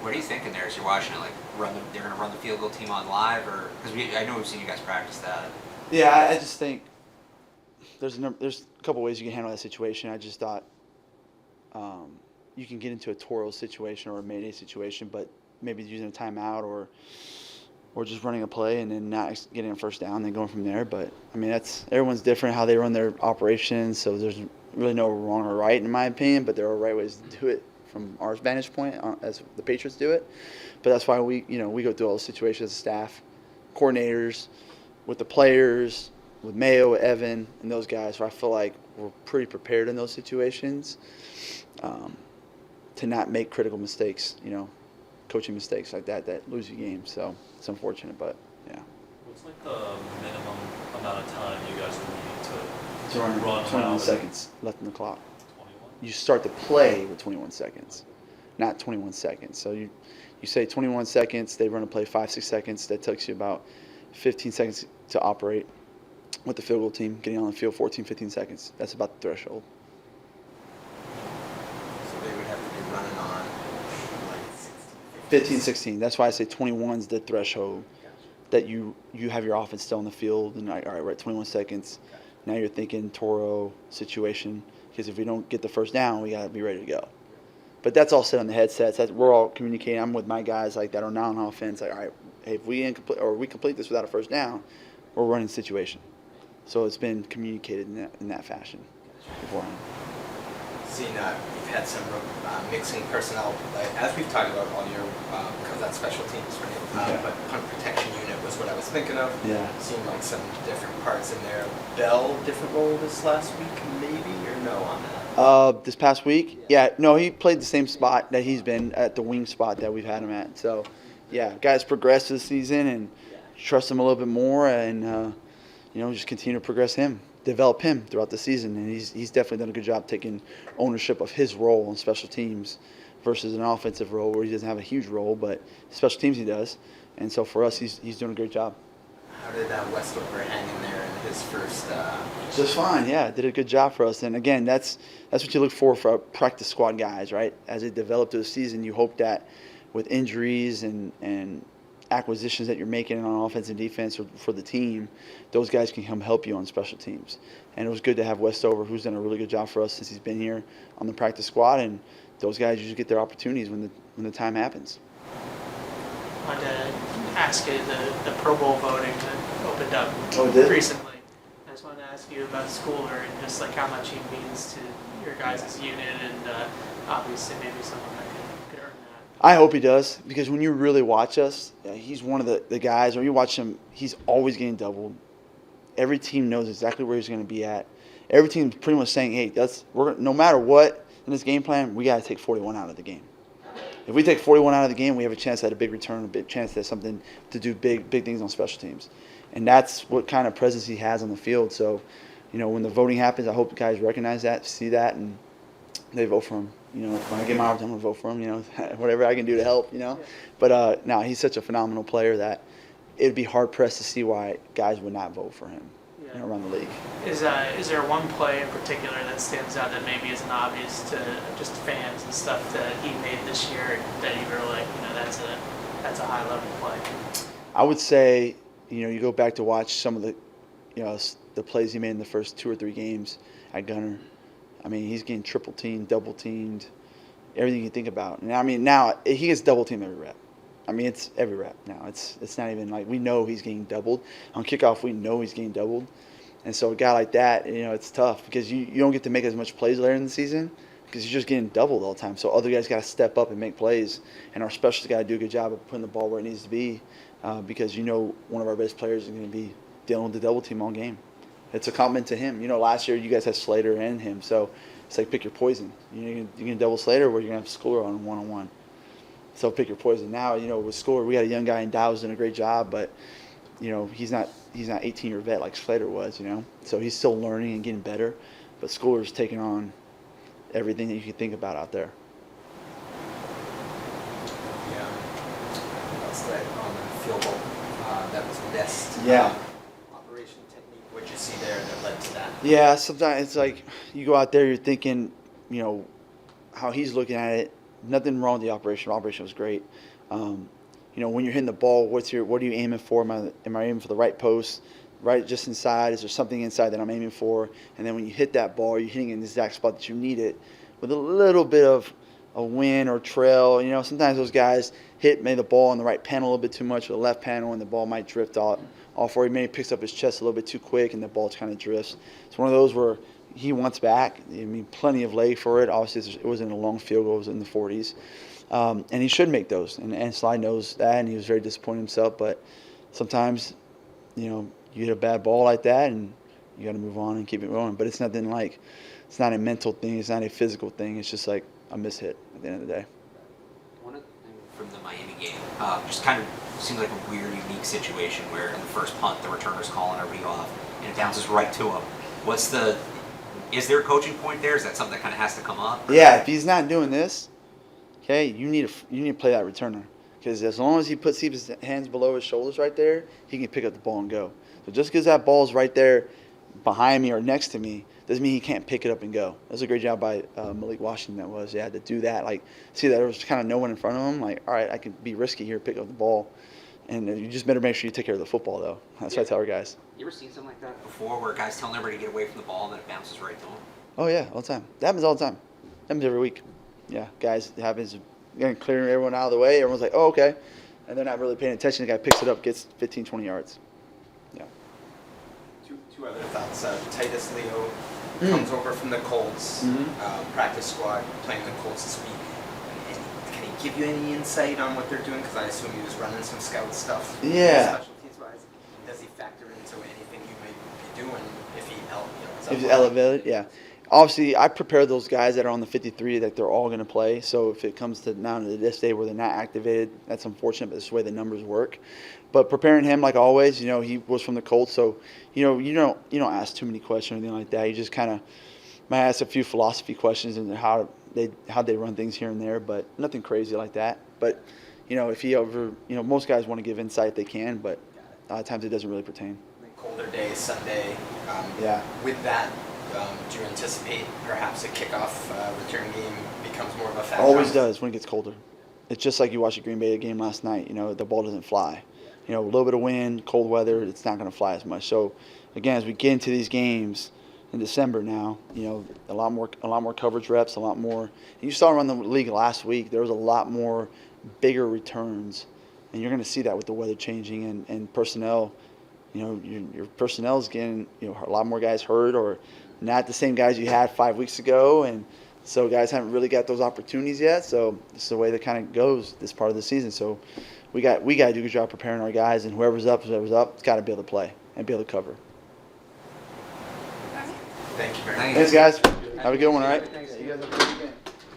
What are you thinking there as you're watching it? Like, they're going to run the field goal team on live, or because I know we've seen you guys practice that. Yeah, I just think there's a couple ways you can handle that situation. I just thought you can get into a Toro situation or a Mayday situation, but maybe using a timeout or just running a play and then not getting a first down, then going from there. But I mean, everyone's different how they run their operations, so there's really no wrong or right in my opinion. But there are right ways to do it from our vantage point as the Patriots do it. But that's why we go through all the situations as staff, coordinators, with the players, with Mayo, with Evan, and those guys. So I feel like we're pretty prepared in those situations to not make critical mistakes, coaching mistakes like that lose you games. So it's unfortunate, but yeah. What's like the minimum amount of time you guys would need to run 21 seconds left in the clock. 21? You start the play with 21 seconds, not 21 seconds. So you say 21 seconds, they run a play 5-6 seconds. That takes you about 15 seconds to operate with the field goal team, getting on the field 14-15 seconds. That's about the threshold. So they would have to be running on like 15-16. That's why I say 21 is the threshold that you have your offense still on the field. And all right, we're at 21 seconds. Now you're thinking Toro situation, because if we don't get the first down, we got to be ready to go. But that's all set on the headsets. We're all communicating. I'm with my guys like that are now on offense. Like, all right, hey, if we complete this without a first down, we're running the situation. So it's been communicated in that fashion beforehand. Seeing you've had some mixing personnel, as we've talked about all year, because that's special teams, right? But punt protection unit was what I was thinking of. Yeah. Seemed like some different parts in there. Bell, different role this last week, maybe, or no on that? This past week? Yeah, no, he played the same spot that he's been at, the wing spot that we've had him at. So, yeah, guys progressed this season and trust him a little bit more and, just continue to progress him, develop him throughout the season. And he's definitely done a good job taking ownership of his role on special teams versus an offensive role where he doesn't have a huge role, but special teams he does. And so for us, he's doing a great job. How did Westover hang in there in his first? Just fine, yeah. Did a good job for us. And again, that's what you look for practice squad guys, right? As they develop through the season, you hope that with injuries and acquisitions that you're making on offense and defense for the team, those guys can come help you on special teams. And it was good to have Westover, who's done a really good job for us since he's been here on the practice squad. And those guys usually get their opportunities when the time happens. I wanted to ask you the Pro Bowl voting that opened up recently. I just wanted to ask you about Schooler and just like how much he means to your guys' unit and obviously maybe someone that could earn that. I hope he does, because when you really watch us, he's one of the guys, when you watch him, he's always getting doubled. Every team knows exactly where he's going to be at. Every team's pretty much saying, hey, no matter what in this game plan, we got to take 41 out of the game. If we take 41 out of the game, we have a chance at a big return, a big chance at something to do big things on special teams. And that's what kind of presence he has on the field. So, when the voting happens, I hope the guys recognize that, see that, and they vote for him. When I get my opportunity, I'm going to vote for him, whatever I can do to help, But, no, he's such a phenomenal player that it would be hard-pressed to see why guys would not vote for him around the league. Is there one play in particular that stands out that maybe isn't obvious to just fans and stuff that he made this year that you were like, that's a high-level play? I would say, you go back to watch some of the, the plays he made in the first 2 or 3 games at Gunner. I mean, he's getting triple-teamed, double-teamed, everything you think about. And I mean, now he gets double-teamed every rep. I mean, it's every rep now. It's not even like we know he's getting doubled. On kickoff, we know he's getting doubled. And so a guy like that, it's tough because you don't get to make as much plays later in the season because you're just getting doubled all the time. So other guys got to step up and make plays. And our specialists got to do a good job of putting the ball where it needs to be because one of our best players is going to be dealing with the double team all game. It's a compliment to him. Last year you guys had Slater and him. So it's like pick your poison. You're going to double Slater or you're going to have Schooler on one-on-one. So pick your poison. Now, with Schooler, we got a young guy in Dow's doing a great job, but, he's not 18-year vet like Slater was, So he's still learning and getting better. But Schooler's taking on everything that you can think about out there. Yeah. That's that on the field goal. That was the best operation technique. What'd you see there that led to that? Yeah, sometimes it's like you go out there, you're thinking, how he's looking at it. nothing wrong with the operation. The operation was great. You know, when you're hitting the ball, what are you aiming for? Am I aiming for the right post, right just inside? Is there something inside that I'm aiming for? And then when you hit that ball, you're hitting in the exact spot that you need it with a little bit of a wind or trail. You know, sometimes those guys hit maybe the ball on the right panel a little bit too much, or the left panel, and the ball might drift off, or he maybe picks up his chest a little bit too quick, and the ball kind of drifts. It's one of those where he wants back. I mean, plenty of leg for it. Obviously, it wasn't a long field goal. It was in the 40s. And he should make those. And Sly knows that, and he was very disappointed in himself. But sometimes, you know, you hit a bad ball like that, and you got to move on and keep it going. But it's nothing like, it's not a mental thing. It's not a physical thing. It's just like a mishit at the end of the day. One thing from the Miami game, just kind of seems like a weird, unique situation where in the first punt, the returner's calling a read off, and it bounces right to him. Is there a coaching point there? Is that something that kind of has to come up? Yeah, if he's not doing this, okay, you need to play that returner, because as long as he keeps his hands below his shoulders right there, he can pick up the ball and go. So just because that ball's right there behind me or next to me doesn't mean he can't pick it up and go. That was a great job by Malik Washington. That was, to do that. Like, see that there was kind of no one in front of him. Like, all right, I can be risky here, pick up the ball, and you just better make sure you take care of the football, though. That's what I tell our guys. You ever seen something like that before, where guys telling everybody to get away from the ball and then it bounces right to them? Oh yeah, all the time. That happens all the time. That happens every week. Yeah, guys, it happens. Clearing everyone out of the way. Everyone's like, oh, okay. And they're not really paying attention. The guy picks it up, gets 15, 20 yards. Yeah. Two other thoughts. Titus Leo comes over from the Colts, practice squad, playing the Colts this week. And can he give you any insight on what they're doing? Because I assume he was running some scout stuff. Yeah. Specialties-wise. Does he factor into anything you may be doing if he, If he's elevated, yeah. Obviously, I prepare those guys that are on the 53 that they're all going to play. So if it comes to now to this day where they're not activated, that's unfortunate, but it's the way the numbers work. But preparing him, like always, you know, he was from the Colts, so you don't ask too many questions or anything like that. You just kind of might ask a few philosophy questions and how they run things here and there, but nothing crazy like that. But if he most guys want to give insight if they can, but a lot of times it doesn't really pertain. Colder day, Sunday. Yeah. With that, do you anticipate perhaps a kickoff return game becomes more of a factor? Always does when it gets colder. It's just like you watched a Green Bay game last night. The ball doesn't fly. A little bit of wind, cold weather, it's not going to fly as much. So, again, as we get into these games in December now, a lot more coverage reps, a lot more. You saw around the league last week, there was a lot more bigger returns, and you're going to see that with the weather changing and personnel. Your personnel is getting a lot more guys hurt or not the same guys you had 5 weeks ago, and so guys haven't really got those opportunities yet. So this is the way that kind of goes this part of the season. So we got to do a good job preparing our guys, and whoever's up, it's got to be able to play and be able to cover. Thank you very much. Thanks, guys. Have a good one, all right?